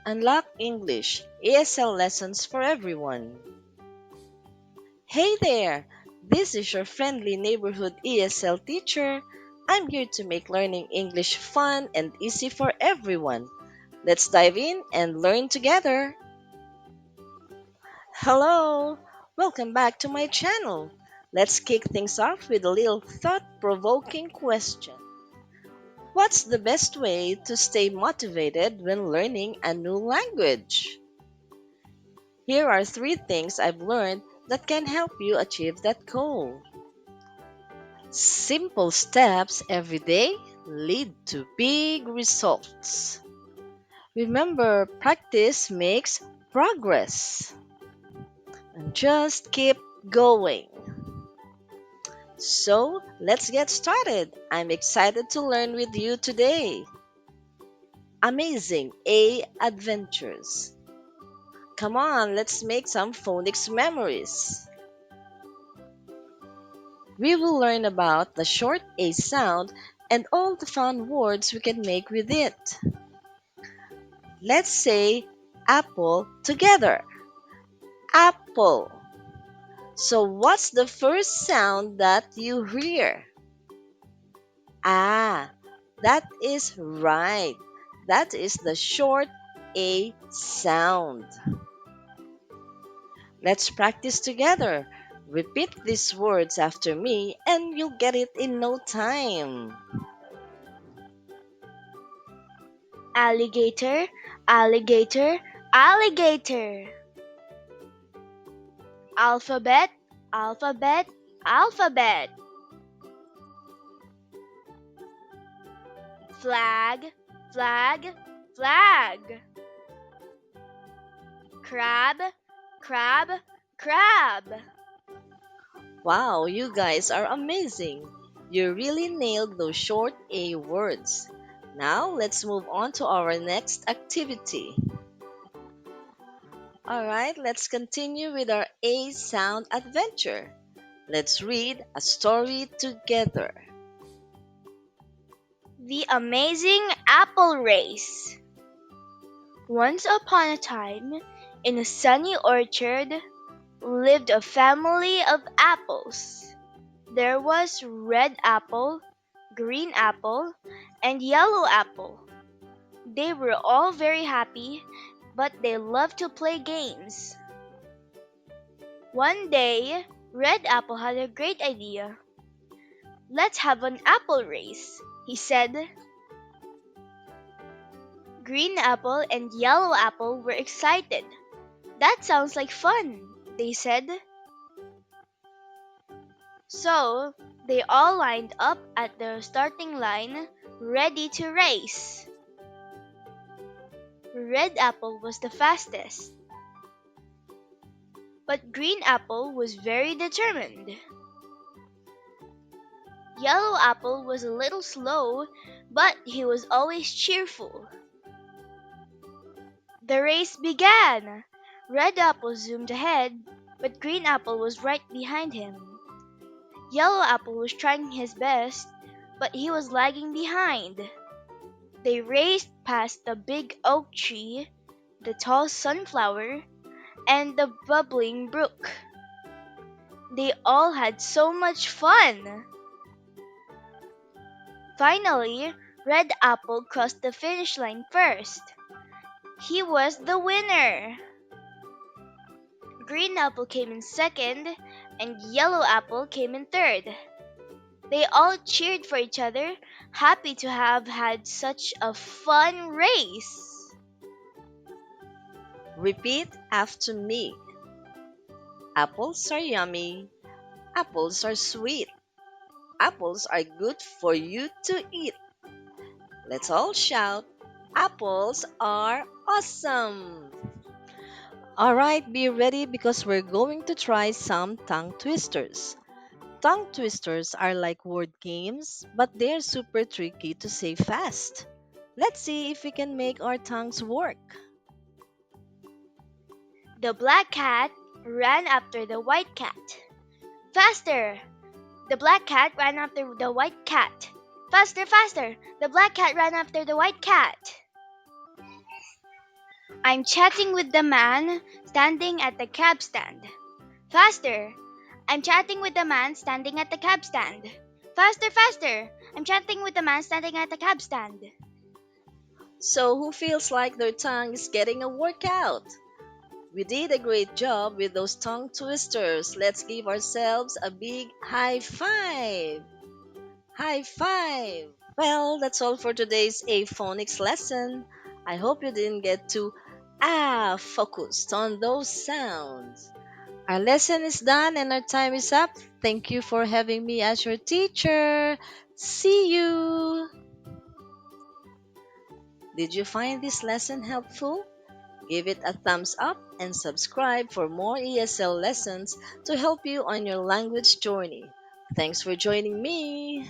Unlock English ESL lessons for everyone. Hey there! This is your friendly neighborhood ESL teacher. I'm here to make learning English fun and easy for everyone. Let's dive in and learn together. Hello! Welcome back to my channel. Let's kick things off with a little thought provoking question. What's the best way to stay motivated when learning a new language? Here are three things I've learned that can help you achieve that goal. Simple steps every day lead to big results. Remember, practice makes progress. And just keep going. So, let's get started. I'm excited to learn with you today. Amazing A adventures. Come on, let's make some phonics memories. We will learn about the short A sound and all the fun words we can make with it. Let's say apple together. Apple. So, what's the first sound that you hear? Ah, that is right. That is the short A sound. Let's practice together. Repeat these words after me and you'll get it in no time. Alligator, alligator, alligator. Alphabet, alphabet, alphabet. Flag, flag, flag. Crab, crab, crab. Wow, you guys are amazing. You really nailed those short A words. Now let's move on to our next activity. Alright, let's continue with our A sound adventure. Let's read a story together. The Amazing Apple Race. Once upon a time, in a sunny orchard, lived a family of apples. There was red apple, green apple, and yellow apple. They were all very happy, but they loved to play games. One day, Red Apple had a great idea. "Let's have an apple race," he said. Green Apple and Yellow Apple were excited. "That sounds like fun," they said. So, they all lined up at the starting line, ready to race. Red Apple was the fastest, but Green Apple was very determined. Yellow Apple was a little slow, but he was always cheerful. The race began. Red Apple zoomed ahead, but Green Apple was right behind him. Yellow Apple was trying his best, but he was lagging behind. They raced past the big oak tree, the tall sunflower, and the bubbling brook. They all had so much fun. Finally, Red Apple crossed the finish line first. He was the winner. Green Apple came in second, and Yellow Apple came in third. They all cheered for each other, happy to have had such a fun race. Repeat after me. Apples are yummy. Apples are sweet. Apples are good for you to eat. Let's all shout, apples are awesome! Alright, be ready because we're going to try some tongue twisters. Tongue twisters are like word games, but they're super tricky to say fast. Let's see if we can make our tongues work. The black cat ran after the white cat. Faster! The black cat ran after the white cat. Faster, faster! The black cat ran after the white cat. I'm chatting with the man standing at the cab stand. Faster! I'm chatting with the man standing at the cab stand. Faster, faster! I'm chatting with the man standing at the cab stand. So, who feels like their tongue is getting a workout? We did a great job with those tongue twisters. Let's give ourselves a big high five. High five! Well, that's all for today's A Phonics lesson. I hope you didn't get too focused on those sounds. Our lesson is done and our time is up. Thank you for having me as your teacher. See you! Did you find this lesson helpful? Give it a thumbs up and subscribe for more ESL lessons to help you on your language journey. Thanks for joining me.